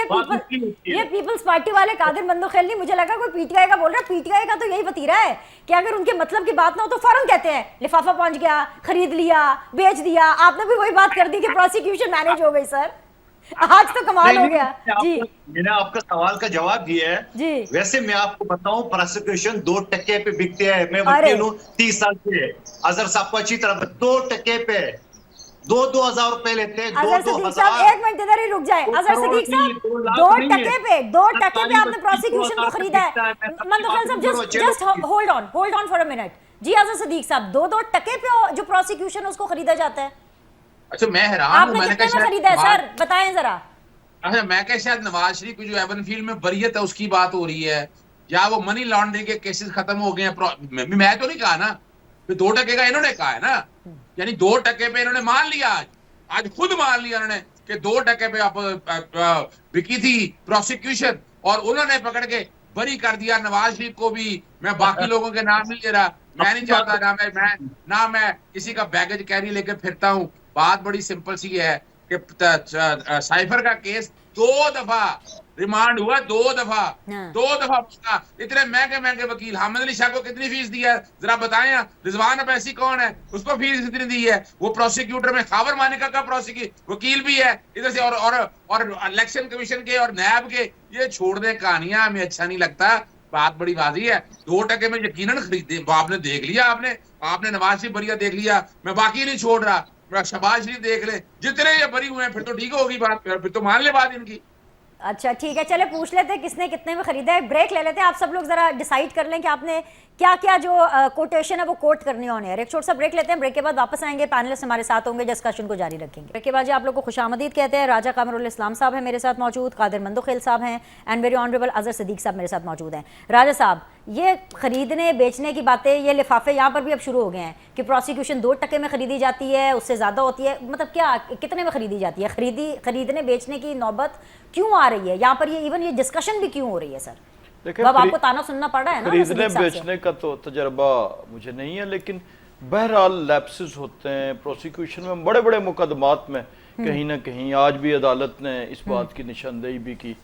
ये पीपल्स पार्टी वाले कादिर मंदोखेल नहीं, मुझे लगा कोई पीटीआई का बोल रहा है। पीटीआई का तो यही वतीरा है कि अगर उनके मतलब की बात ना हो तो फौरन कहते हैं लिफाफा पहुंच गया, खरीद लिया, बेच दिया। आपने भी वही बात कर दी कि प्रोसिक्यूशन मैनेज हो गई सर। आज तो कमाल हो गया जी। मैंने आपका सवाल का जवाब दिया है जी। वैसे मैं आपको बताऊं, प्रोसिक्यूशन 2% पे बिकते हैं। मैं वकील हूं 30 साल से, अजहर साहब को अच्छी तरह 2% पे 2,000 रुपए लेते हैं। 2,000। एक मिनट इधर ही रुक जाए अजहर सिद्दीक साहब, 2% पे आपने प्रोसिक्यूशन को खरीदा है। मंदोखेल साहब just hold on for a minute जी। अजहर सिद्दीक साहब, 2% पे जो प्रोसिक्यूशन उसको खरीदा जाता है। अच्छा, मैं हैरान हूं, आपने कितने में खरीदा है सर, बताएं जरा। अच्छा, मैं क्या शायद नवाज शरीफ की जो एवनफील्ड में बरियत है उसकी बात हो रही है, या वो मनी लॉन्ड्रिंग के केसेस खत्म हो गए हैं। मैं तो नहीं कहा ना, 2% का इन्होंने कहा है ना, यानी 2% पे इन्होंने मान लिया। आज खुद मान लिया उन्होंने कि 2% पे आप बिकी थी प्रोसिक्यूशन, और उन्होंने पकड़ के बरी कर दिया नवाज शरीफ को भी। मैं बाकी लोगों के नाम नहीं ले रहा, मैं नहीं चाहता ना मैं किसी का बैगेज कैरी लेकर फिरता हूं। बात बड़ी सिंपल सी है कि साइफर का केस 2 दफा रिमांड हुआ, 2 दफा। इतने महंगे वकील, हामिद अली शाह को कितनी फीस दी है जरा बताएं। रिजवान अबैसी कौन है, उसको फीस कितनी दी है? वो प्रोसिक्यूटर में खावर मानिका का वकील भी है इधर से, और इलेक्शन कमीशन के और नैब के। ये छोड़ दे कहानियां, हमें अच्छा नहीं लगता। बात बड़ी वाजी है, 2% में यकीनन खरीदे। आपने देख लिया, आपने नवाज शरीफ बरिया देख लिया, मैं बाकी नहीं छोड़ रहा। शहबाज शरीफ देख ले, जितने ये बरी हुए हैं, फिर तो ठीक होगी बात, फिर तो मान ले बात इनकी। अच्छा ठीक है, चले पूछ लेते हैं किसने कितने में खरीदा है। ब्रेक ले लेते हैं, आप सब लोग जरा डिसाइड कर लें कि आपने क्या क्या जो कोटेशन है वो कोट करनी होने है। एक छोटा सा ब्रेक लेते हैं, ब्रेक के बाद वापस आएंगे, पैनलिस्ट हमारे साथ होंगे, डिस्कशन को जारी रखेंगे। ब्रेक के बाद आप लोग को खुशामदीद कहते हैं। राजा कामरुल इस्लाम साहब हैं मेरे साथ मौजूद, कादिर मंदोखेल साहब हैं, and very honourable Azhar Siddique साहब मेरे साथ मौजूद हैं। राजा साहब, ये खरीदने बेचने की बातें, ये लिफाफे यहाँ पर भी अब शुरू हो गए हैं कि प्रोसिक्यूशन 2% में खरीदी जाती है, उससे ज़्यादा होती है, मतलब क्या कितने में खरीदी जाती है? खरीदने बेचने की नौबत क्यों आ रही है यहाँ पर? ये डिस्कशन भी क्यों हो रही है सर? अब आपको ताना सुनना पड़ रहा है ना। खरीदने बेचने का तो तजर्बा मुझे नहीं है, लेकिन बहरहाल लैप्सेस होते हैं प्रोसिक्यूशन में। बड़े बड़े मुकदमात में कहीं ना कहीं आज भी अदालत ने इस बात की निशानदेही भी की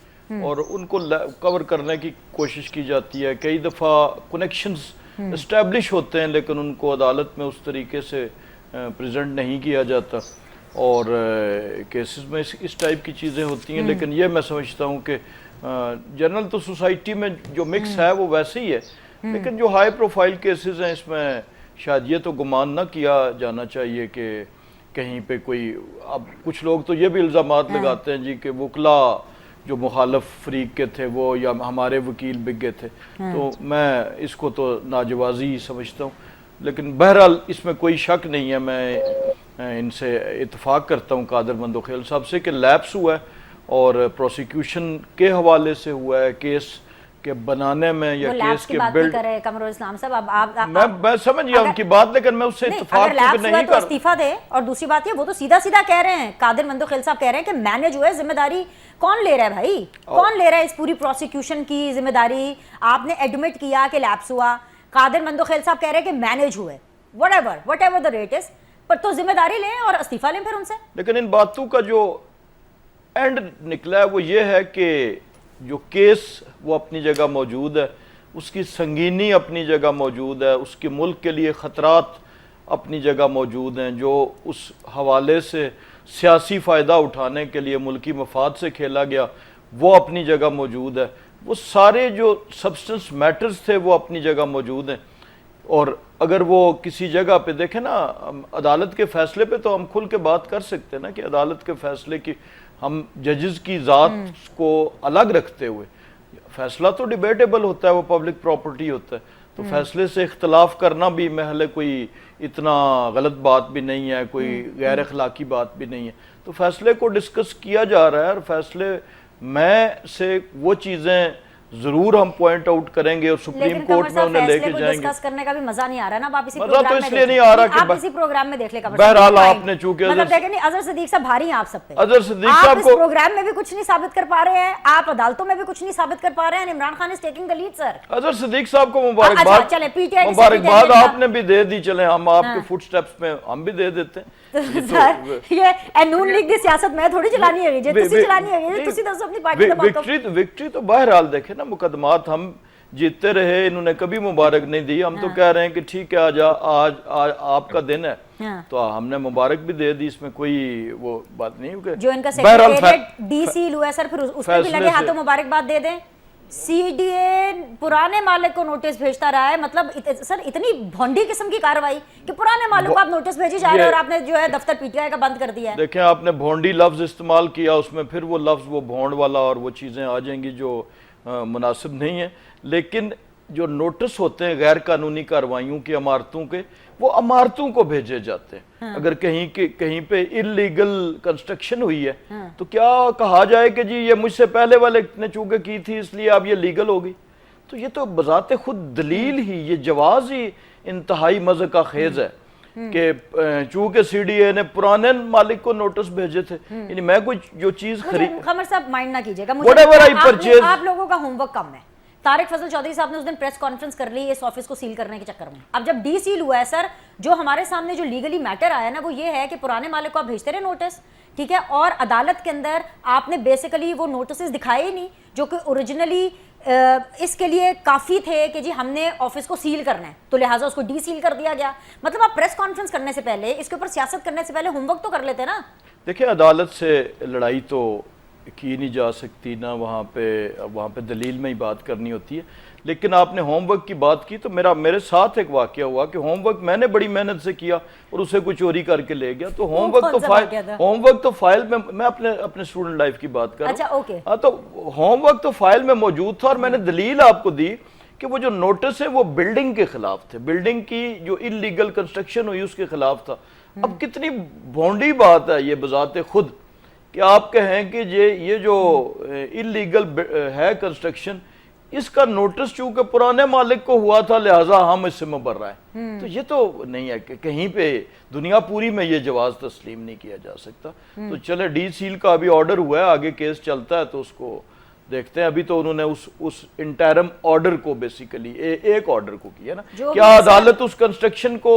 और उनको कवर करने की कोशिश की जाती है। कई दफ़ा कनेक्शंस एस्टैब्लिश होते हैं लेकिन उनको अदालत में उस तरीके से प्रेजेंट नहीं किया जाता। और केसेस में इस टाइप की चीज़ें होती हैं। लेकिन ये मैं समझता हूँ कि जनरल तो सोसाइटी में जो मिक्स है वो वैसे ही है, लेकिन जो हाई प्रोफाइल केसेस हैं इसमें शायद ये तो गुमान ना किया जाना चाहिए कि कहीं पे कोई, अब कुछ लोग तो ये भी इल्ज़ामात लगाते हैं जी कि वकला जो मुखालफ फरीक के थे वो या हमारे वकील बिक गए थे, तो मैं इसको तो नाजवाजी ही समझता हूँ। लेकिन बहरहाल इसमें कोई शक नहीं है, मैं इनसे इत्तेफाक करता हूँ कादर मंदोखेल साहब से कि लैप्स हुआ है और प्रोसिक्यूशन के हवाले से हुआ है, केस के बनाने में या केस के बिल्ड। कमरुल इस्लाम साहब, अब आप मैं समझ गया उनकी बात, लेकिन मैं उससे इत्तेफाक नहीं कर, इस्तीफा दे। और दूसरी बात ये, वो तो सीधा सीधा कह रहे हैं, कादिर मंदोखेल साहब कह रहे हैं कि मैनेज हुआ है, जिम्मेदारी कौन ले रहा है भाई, कौन ले रहा है इस पूरी प्रोसिक्यूशन की जिम्मेदारी? आपने एडमिट किया कि लैप्स हुआ, कादिर मंदोखेल साहब कह रहे हैं कि मैनेज हुए, व्हाटएवर द रेट इज, पर तो जिम्मेदारी लें और इस्तीफा लें फिर उनसे। लेकिन इन बातों का जो एंड निकला है वो ये है कि जो केस वो अपनी जगह मौजूद है, उसकी संगीनी अपनी जगह मौजूद है, उसके मुल्क के लिए ख़तरात अपनी जगह मौजूद हैं, जो उस हवाले से सियासी फ़ायदा उठाने के लिए मुल्की मफाद से खेला गया वो अपनी जगह मौजूद है, वो सारे जो सब्सटेंस मैटर्स थे वो अपनी जगह मौजूद हैं। और अगर वो किसी जगह पे देखें ना, अदालत के फ़ैसले पे तो हम खुल के बात कर सकते हैं ना कि अदालत के फ़ैसले की, हम जजेस की ज़ात को अलग रखते हुए, फैसला तो डिबेटेबल होता है, वो पब्लिक प्रॉपर्टी होता है, तो फैसले से इख्तलाफ करना भी महल कोई इतना गलत बात भी नहीं है, कोई गैर अखलाकी बात भी नहीं है। तो फैसले को डिस्कस किया जा रहा है और फैसले में से वो चीज़ें जरूर हम पॉइंट आउट करेंगे और सुप्रीम कोर्ट में उन्हें लेके जाएंगे। डिस्कस करने का भी मजा नहीं आ रहा ना, आप इसी प्रोग्राम तो इसलिए नहीं आ रहा कि आप इसी प्रोग्राम में देख ले। बहरहाल आपने चूंकि मतलब देखें नहीं, अजहर सिद्दीक साहब भारी हैं आप सब पे, अजहर सिद्दीक आप साहब इस को प्रोग्राम में भी कुछ नहीं साबित कर पा रहे हैं, आप अदालतों में भी कुछ नहीं साबित कर पा रहे हैं। Imran Khan is taking the lead sir. Azhar Siddique साहब को मुबारकबाद, चले पीटीआई मुबारकबाद आपने भी दे दी, चले हम आपके फुटस्टेप्स में हम भी दे देते हैं। सर ये नून लीग की सियासत में थोड़ी चलानी है, जे तुसी चलानी है, जे तुसी दसो अपनी पार्टी का बात। विक्ट्री तो बहरहाल देखे ना, मुकदमात हम जीतते रहे, इन्होंने कभी मुबारक नहीं दी। हम तो कह रहे हैं कि ठीक है आज आपका दिन है, तो हमने मुबारक भी दे दी, इसमें कोई वो बात नहीं। जो इनका सेक्रेटेरिएट डीसील हुआ है सर, फिर उस पे भी लगे हाथों मुबारकबाद दे दें। सीडीए पुराने मालिक को नोटिस भेजता रहा है, मतलब सर इतनी भोंडी किस्म की कार्रवाई कि पुराने मालिक को आप नोटिस भेजे जा रहे हैं और आपने जो है दफ्तर पीटीआई का बंद कर दिया है। देखें आपने भोंडी लफ्ज इस्तेमाल किया, उसमें फिर वो लफ्ज वो भोंड वाला और वो चीजें आ जाएंगी जो मुनासिब नहीं है। लेकिन जो नोटिस होते हैं गैर कानूनी कार्रवाइयों की इमारतों के, वो इमारतों को भेजे जाते हैं। अगर कहीं पे इलीगल कंस्ट्रक्शन हुई है तो क्या कहा जाए कि जी ये मुझसे पहले वाले ने चूंकि की थी इसलिए अब ये लीगल हो गई? तो ये तो बजाते खुद दलील ही, ये जवाज ही इंतहाई मज़े का खेज है कि चूंकि सीडीए ने पुराने मालिक को नोटिस भेजे थे, यानी मैं कोई जो चीज खरीद, खमर साहब माइंड ना कीजिएगा, आप लोगों का होमवर्क कम है। तारिक फजल चौधरी साहब ने उस दिन प्रेस कॉन्फ्रेंस कर ली इस ऑफिस को सील करने के चक्कर में। अब जब डी सील हुआ है सर, जो हमारे सामने जो लीगली मैटर आया ना वो ये है कि पुराने मालिक को आप भेजते रहे नोटिस, ठीक है, और अदालत के अंदर आपने बेसिकली वो नोटिस दिखाए ही नहीं जो कि ओरिजिनली इसके लिए काफ़ी थे कि जी हमने ऑफिस को सील करना है, तो लिहाजा उसको डी सील कर दिया गया। मतलब आप प्रेस कॉन्फ्रेंस करने से पहले, इसके ऊपर सियासत करने से पहले होमवर्क तो कर लेते ना। देखिए अदालत से लड़ाई तो की नहीं जा सकती ना, वहाँ पे दलील में ही बात करनी होती है। लेकिन आपने होमवर्क की बात की तो मेरे साथ एक वाकया हुआ कि होमवर्क मैंने बड़ी मेहनत से किया और उसे कोई चोरी करके ले गया। तो होमवर्क तो फाइल में, मैं अपने स्टूडेंट लाइफ की बात कर रहा हूँ। हाँ, तो होमवर्क तो फाइल में मौजूद था और मैंने दलील आपको दी कि वो जो नोटिस है वो बिल्डिंग के खिलाफ थे, बिल्डिंग की जो इलीगल कंस्ट्रक्शन हुई उसके खिलाफ था। अब कितनी भोंडी बात है ये बजाते खुद कि आप कहें कि ये जो इलीगल है कंस्ट्रक्शन, इसका नोटिस चूंकि पुराने मालिक को हुआ था लिहाजा हम इससे मुबर्रा है। तो ये तो नहीं है कि कहीं पे दुनिया पूरी में ये जवाज तस्लीम नहीं किया जा सकता। तो चले डी सील का अभी ऑर्डर हुआ है, आगे केस चलता है तो उसको देखते हैं। अभी तो उन्होंने उस इंटरम ऑर्डर को बेसिकली एक ऑर्डर को किया ना, क्या अदालत उस कंस्ट्रक्शन को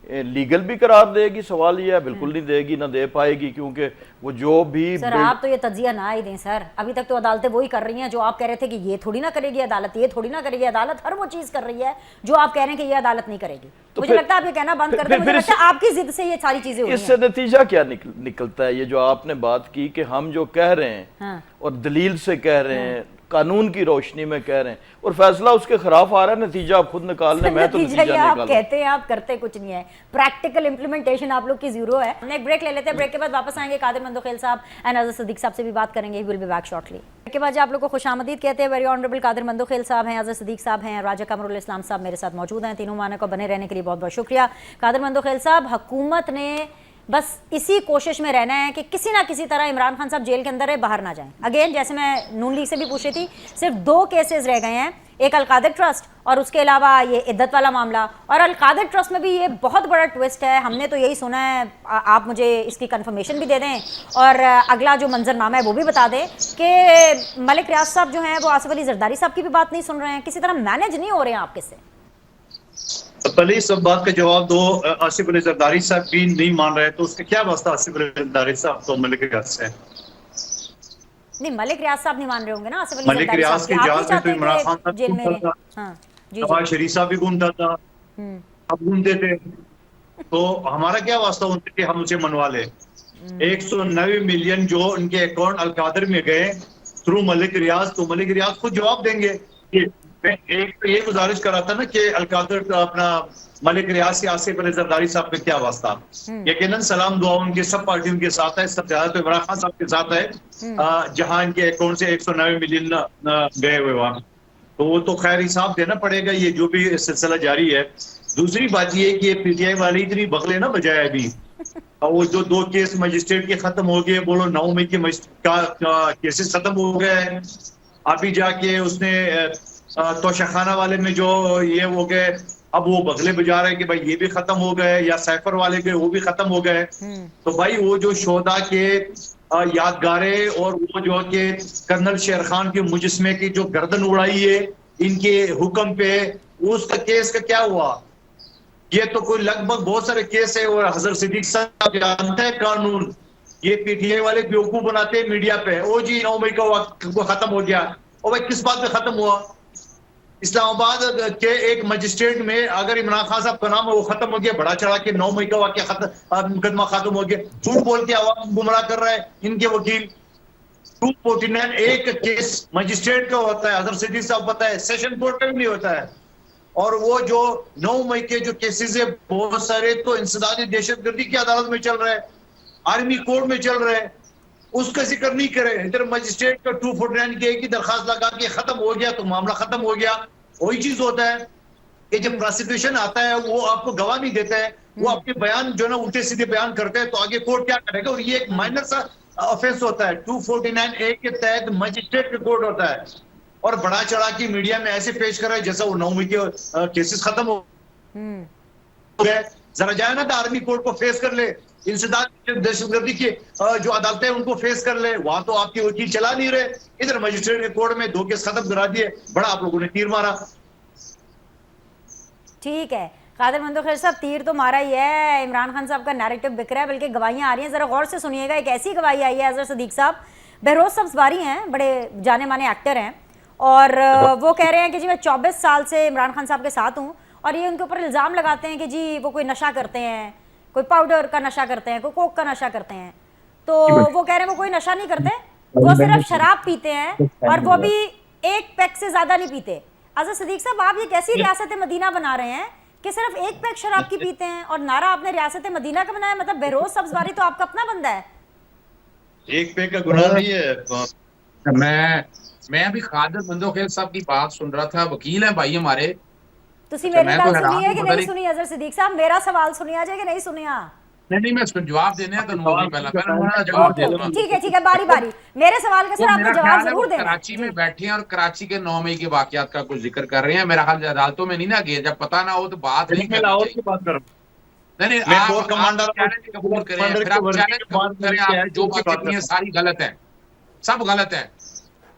लीगल भी करार देगी, सवाल ये है बिल्कुल नहीं देगी, ना दे पाएगी, क्योंकि वो जो भी सर आप तो ये तज्जिया ना ही दें सर, अभी तक तो अदालतें वही कर रही हैं जो आप कह रहे थे कि ये थोड़ी ना करेगी अदालत, ये थोड़ी ना करेगी अदालत, हर वो चीज कर रही है जो आप कह रहे हैं कि ये अदालत नहीं करेगी। तो मुझे लगता है आप ये कहना बंद कर दें, मुझे लगता है आपकी जिद से ये सारी चीजें हुई हैं। इससे नतीजा क्या निकलता है? ये जो आपने बात की कि हम जो कह रहे हैं हाँ। और दलील से कह रहे हैं, कानून की रोशनी में कह रहे हैं, और फैसला उसके खिलाफ आ रहा है, नतीजा आप खुद निकाल लें, मैं तो नतीजा नतीजा ये आप निकाल कहते हैं, आप करते कुछ नहीं है, प्रैक्टिकल इंप्लीमेंटेशन आप लोग की जीरो है। हम एक ब्रेक ले लेते हैं, ब्रेक के बाद वापस आएंगे, कादिर मंदोखेल साहब एंड अजहर सदीक साहब से भी बात करेंगे, will be back shortly. Break के बाद जो आप लोग को खुशामदीद कहते हैं, वेरी ऑनरेबल कादिर मंदोखेल साहब हैं, अजहर सदीक साहब हैं, राजा कमरुल इस्लाम साहब मेरे साथ मौजूद हैं। तीनों माने को बने रहने के लिए बहुत बहुत शुक्रिया। कादिर मंदोखेल साहब, हुकूमत ने बस इसी कोशिश में रहना है कि किसी ना किसी तरह इमरान खान साहब जेल के अंदर है, बाहर ना जाएं। अगेन जैसे मैं नून लीग से भी पूछ रही थी, सिर्फ 2 केसेस रह गए हैं, एक अलकादिर ट्रस्ट और उसके अलावा ये इद्दत वाला मामला। और अलकादिर ट्रस्ट में भी ये बहुत बड़ा ट्विस्ट है, हमने तो यही सुना है, आप मुझे इसकी कंफर्मेशन भी दे दें और अगला जो मंजरनामा है वो भी बता दें कि मलिक रियाज साहब जो हैं वो आसिफ अली जरदारी साहब की भी बात नहीं सुन रहे हैं, किसी तरह मैनेज नहीं हो रहे हैं आपके से। पहले इस सब बात का जवाब दो, आसिफ अली जरदारी साहब भी नहीं मान रहे तो उसका क्या वास्ता आसिफ अली जरदारी साहब तो मलिक रियाज से? नहीं, मलिक रियाज साहब नहीं मान रहे होंगे ना आसिफ अली मलिक जरदारी रियाज साहब के की। आप जाल नहीं में तो चाहते इमरान खान कि साहब जेल में घूमता रहे? था, हाँ जी नवाज शरीफ साहब भी घूमता था, अब घूमते थे, तो हमारा क्या वास्ता उनसे कि हम उसे मनवा ले? 190 मिलियन जो उनके अकाउंट अलकादर में गए थ्रू मलिक रियाज, तो मलिक रियाज खुद जवाब देंगे कि मैं एक तो ये गुजारिश कर रहा था ना कि अलकादर का अपना मलिक रियाज से आसिफ अली जरदारी साहब का क्या वास्ता? यकीनन सलाम दुआ उनके सब पार्टियों के साथ है, सब ज्यादा तो इमरान खान साहब के साथ है, जहां इनके अकाउंट से 190 मिलियन गए हुए वहां, तो वो तो खैर हिसाब देना पड़ेगा, ये जो भी सिलसिला जारी है। दूसरी बात ये कि पीटीआई वाले इतनी बगले ना बजाए अभी, वो जो 2 केस मजिस्ट्रेट के खत्म हो गए, बोलो 9 मई के केसेस खत्म हो गए, अभी जाके उसने तोशाखाना वाले में जो ये हो गए, अब वो बगले बजा रहे हैं कि भाई ये भी खत्म हो गए, या सैफर वाले के वो भी खत्म हो गए। तो भाई वो जो शोधा के यादगारे और वो जो कि कर्नल शेर खान के मुजस्मे की जो गर्दन उड़ाई है इनके हुक्म पे, उसका केस का क्या हुआ? ये तो कोई लगभग बहुत सारे केस है, और हजरत सिद्दीक साहब जानते हैं कानून, ये पीटीआई वाले बेवकूफ बनाते हैं मीडिया पे, ओ जी 9 मई को खत्म हो गया, और भाई किस बात पे खत्म हुआ? इस्लामाबाद के एक मजिस्ट्रेट में अगर इमरान खान साहब का नाम है वो खत्म हो गया, बड़ा चढ़ा के 9 मई का वाकया मुकदमा खत्म हो गया, झूठ बोल के आवाम गुमराह कर रहा है इनके वकील। 249 एक केस मजिस्ट्रेट का होता है, हजरत सिद्दीक साहब पता है, सेशन कोर्ट का भी नहीं होता है। और वो जो 9 मई के जो केसेस है बहुत सारे तो इंसदादी दहशतगर्दी की अदालत में चल रहे हैं, आर्मी कोर्ट में चल रहे हैं, उसका जिक्र नहीं करे। इधर मजिस्ट्रेट का 249 के की दरखास्त लगा के खत्म हो गया तो मामला खत्म हो गया। वही चीज होता है कि जब प्रोसिक्यूशन आता है वो आपको गवाह नहीं देता है, वो आपके बयान जो ना उल्टे सीधे बयान करते हैं, तो आगे कोर्ट क्या करेगा? और ये एक माइनर सा ऑफेंस होता है, 249 ए के तहत मजिस्ट्रेट का कोर्ट होता है, और बड़ा चढ़ा के मीडिया में ऐसे पेश कर रहा है जैसा वो 9 मई के केसेस खत्म हो गए। जरा जाए ना तो आर्मी कोर्ट को फेस कर ले, इंसदाद दहशतगर्दी की जो अदालतें उनको फेस कर ले, वहां तो आपके वकील चला नहीं रहे, इधर मजिस्ट्रेट के कोर्ट में 2 केस खत्म करा दिए, बड़ा आप लोगों ने तीर मारा। ठीक है कादिर मंदोखेल साहब, तीर तो मारा ही है, इमरान खान साहब का नैरेटिव बिक रहा है, बल्कि गवाहियां आ रही हैं, जरा गौर से सुनिएगा। एक ऐसी गवाही आई है, अजहर सदीक साहब बहरोज सब्जवारी हैं, बड़े जाने माने एक्टर हैं, और वो कह रहे हैं कि जी मैं 24 साल से इमरान खान साहब के साथ हूँ, और ये उनके ऊपर इल्ज़ाम लगाते हैं कि जी वो कोई नशा करते हैं, कोई पाउडर का नशा करते हैं, कोई कोक का नशा करते हैं। तो वो कह रहे हैं वो कोई नशा नहीं करते, वो सिर्फ शराब पीते हैं, और वो भी 1 पैक से ज्यादा नहीं पीते। अजहर सदीक साहब, आप ये कैसी रियासत मदीना बना रहे हैं कि सिर्फ 1 पैक शराब की पीते हैं, और नारा आपने रियासत मदीना का बनाया, मतलब बहरोज सब्जवारी तो आपका अपना बंदा है। 1 पैक का गुनाह नहीं है। मैं अभी कादिर मंदोखेल साहब की बात सुन रहा था, वकील है भाई हमारे, तुसी मेरी बात सुनी है कि नहीं सुनी? अजहर सदीक साहब मेरा सवाल सुनिया जाए कि नहीं सुनिया? नहीं, मैं जवाब देने तो पहला जवाब दे दूंगा। ठीक है, बारी बारी मेरे सवाल का सर आपको जवाब जरूर देना। कराची में बैठे हैं और कराची के 9 मई के वाकयात का कुछ जिक्र कर रहे हैं, मेरा ख्याल अदालतों में नहीं ना गए, जब पता ना हो तो बात नहीं करनी चाहिए। नहीं, आप चैलेंज कबूल करें, फिर आप चैलेंज कबूल करें, आप जो बात कहती हैं सारी गलत है, सब गलत है।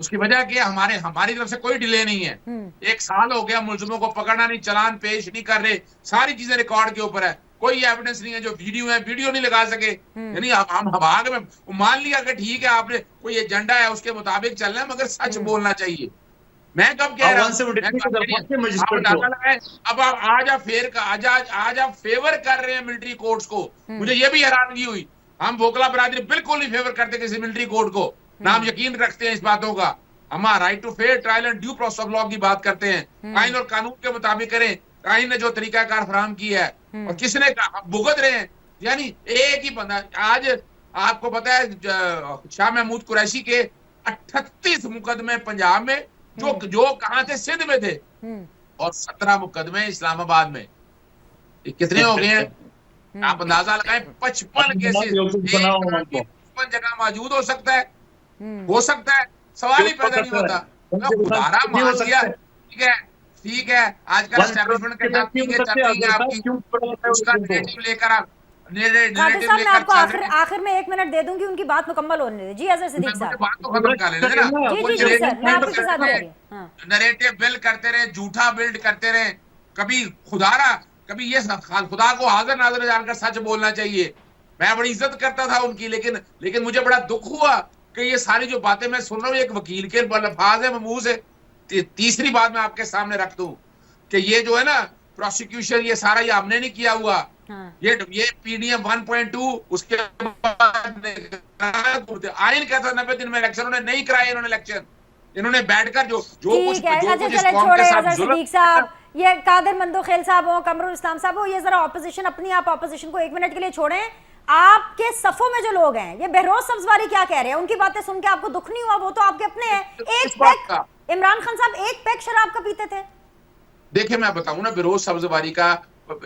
उसकी वजह क्या, हमारी तरफ से कोई डिले नहीं है। 1 साल हो गया मुलजिमों को पकड़ना नहीं, चालान पेश नहीं कर रहे, सारी चीजें रिकॉर्ड के ऊपर है। कोई एविडेंस नहीं है, जो वीडियो है वीडियो नहीं लगा सके। यानी हम भाग में मान लिया कि ठीक है आपने कोई एजेंडा है उसके मुताबिक चलना है, मगर सच बोलना चाहिए। मैं कब कह रहा हूँ, अब आज आप फेवर कर रहे हैं मिलिट्री कोर्ट्स को। मुझे ये भी हैरानगी हुई, हम बोकला बरादरी बिल्कुल नहीं फेवर करते किसी मिलिट्री कोर्ट को, ना हम यकीन रखते हैं इस बातों का। हम right to fair trial and due process of law की बात करते हैं, आइन और कानून के मुताबिक करें। आइन ने जो तरीकाकार फराहम किया है और किसने कहा भुगत रहे हैं, यानी एक ही बंदा। आज आपको पता है शाह महमूद कुरैशी के 38 मुकदमे पंजाब में, जो कहां थे, सिंध में थे, और 17 मुकदमे इस्लामाबाद में। कितने हो गए हैं आप अंदाजा लगाएं, 55 केसेस 55 जगह मौजूद हो सकता है, सवाल ही पैदा नहीं होता। खुदारा मान लिया, ठीक है आजकल एस्टैब्लिशमेंट के साथ चल रही है आपकी, उसका नैरेटिव लेकर आप मैं आपको आखिर में 1 मिनट दे दूंगी, उनकी बात मुकम्मल होने दे। जी अजहर सिद्दीक साहब, बात तो खत्म कर लेना। जी सर, मैं आपके साथ दे रही हूं। नैरेटिव बिल्ड करते रहे, झूठा बिल्ड करते रहे, कभी खुदारा, कभी ये खुदा को हाजिर नाजिर जानकर सच बोलना चाहिए। मैं बड़ी इज्जत करता था उनकी, लेकिन मुझे बड़ा दुख हुआ कि ये सारी जो बातें मैं सुन रहा हूँ एक वकील के अल्फाज है, मुंह से। तीसरी बात मैं आपके सामने रख दूं कि ये जो है ना प्रोसिक्यूशन, ये सारा ये हमने नहीं किया हुआ। ये पीडीएम 1.2 उसके बाद आइन कहता 90 दिन में इलेक्शन, उन्होंने नहीं कराए, इन्होंने इलेक्शन, इन्होंने बैठकर जो कुछ सिद्दीक साहब, ये कादिर मंदोखेल साहब हो, कमरुल इस्लाम साहब हो, ये जरा ऑपोजिशन अपनी आप ऑपोजिशन को 1 मिनट के लिए छोड़ें। आपके सफों में जो लोग हैं, ये बहरोज सब्जवारी क्या कह रहे हैं, उनकी बातें सुन के आपको दुख नहीं हुआ? वो तो आपके अपने हैं। एक पैक इमरान खान साहब 1 पैक शराब का पीते थे। देखिए मैं बताऊं ना, बहरोज सब्जवारी का,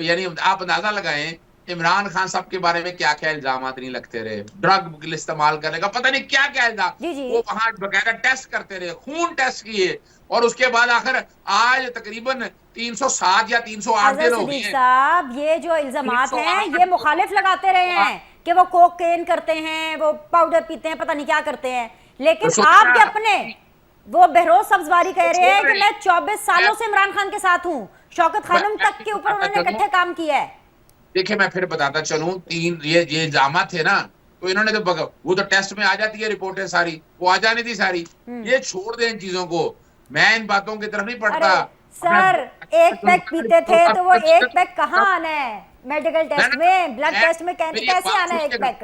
यानी आप अंदाजा लगाएं इमरान खान साहब के बारे में क्या क्या इल्जाम नहीं लगते रहे, ड्रग इस्तेमाल करने का पता नहीं क्या क्या इल्जाम, वो वहां बकायदा टेस्ट करते रहे, खून टेस्ट किए, और उसके बाद आखिर आज तकरीबन 307 या 308 दिन हो गए साहब। ये जो इल्जामात हैं ये मुखालिफ लगाते रहे हैं कि वो कोकेन करते हैं, वो पाउडर पीते हैं, पता नहीं क्या करते हैं, लेकिन आपके अपने वो बहरोज सब्जवारी कह रहे हैं कि मैं 24 सालों से इमरान खान के साथ हूँ, शौकत खानम तक के ऊपर उन्होंने इकट्ठे काम किया है। देखिए मैं फिर बताता चलूं, 3 ये इल्जाम थे ना, तो इन्होंने तो वो तो टेस्ट में आ जाती है रिपोर्टें सारी, वो आ जानी थी सारी। ये छोड़ दें इन चीजों को, मैं इन बातों की तरफ नहीं पड़ता। सर 1 पैक पीते थे तो वो 1 पैक कहाँ आना है मेडिकल टेस्ट में, ब्लड टेस्ट में कैसे आना है 1 पैक?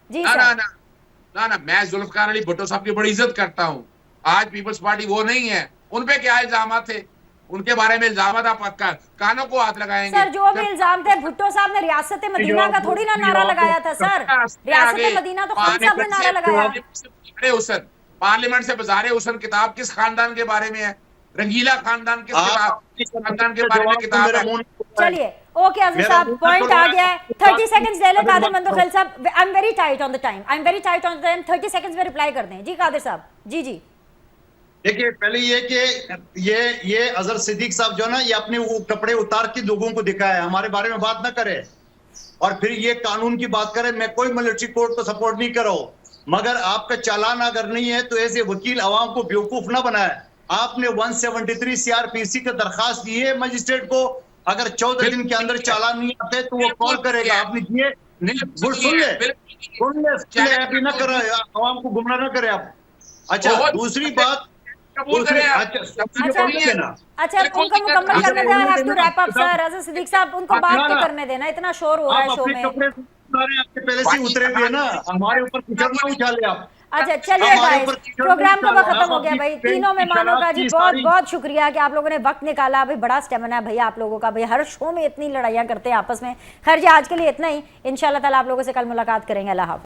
जी ना, मैं जुल्फकार अली भुट्टो साहब की बड़ी इज्जत करता हूँ, आज पीपल्स पार्टी वो नहीं है, उन पे क्या इल्जाम थे, उनके बारे में इल्जाम आप कानों को हाथ लगाएंगे। सर जो भी इल्जाम थे, भुट्टो साहब ने रियासत मदीना का थोड़ी ना नारा लगाया था सर, रियासत मदीना तो खान साहब ने नारा लगाया। पार्लियामेंट से बाज़ारे हुसन किताब किस खानदान के बारे में है? रंगीला खानदान किस खानदान के बारे में किताब है? चलिए ओके अजीज साहब, पॉइंट आ गया है। 30 सेकंड्स ले ले कादिर मंदोखेल साहब, I am very tight on the time, 30 seconds में रिप्लाई कर दें। जी कादिर साहब। जी देखिए पहले ये कि ये अजहर सिद्दीक साहब जो ना, ये अपने वो कपड़े उतार के लोगों को दिखाया है, हमारे बारे में बात ना करे, और फिर ये कानून की बात करे। मैं कोई मिलिट्री कोर्ट को सपोर्ट नहीं कर रहा हूं, मगर आपका चालान अगर नहीं है तो ऐसे वकील अवाम को बेवकूफ ना बनाए। आपने 173 सीआरपीसी का दरखास्त दी है मजिस्ट्रेट को, अगर 14 दिन के अंदर चालान नहीं आते तो वो कॉल करेगा। आपने दिए नहीं, सुन ले ना करें, अवाम को गुमराह ना करें आप। अच्छा दूसरी बात, अच्छा उनको मुकम्मल करने देना, have to wrap up sir. Azhar Siddique साहब उनको बात तो करने देना, इतना शोर हो रहा है शो में। पहले से उतरे हुए ना, हमारे ऊपर कुचलना उछाले आप। अच्छा चलिए गाइस, प्रोग्राम का वक्त खत्म हो गया भाई। तीनों मेहमानों का जी बहुत बहुत शुक्रिया कि आप लोगों ने वक्त निकाला। भाई बड़ा स्टेमिना है भैया आप लोगों का, भाई हर शो में इतनी लड़ाइयाँ करते हैं आपस में। खैर जी आज के लिए इतना ही, इंशाल्लाह ताला आप लोगों से कल मुलाकात करेंगे। अल्लाह हाफ़िज़।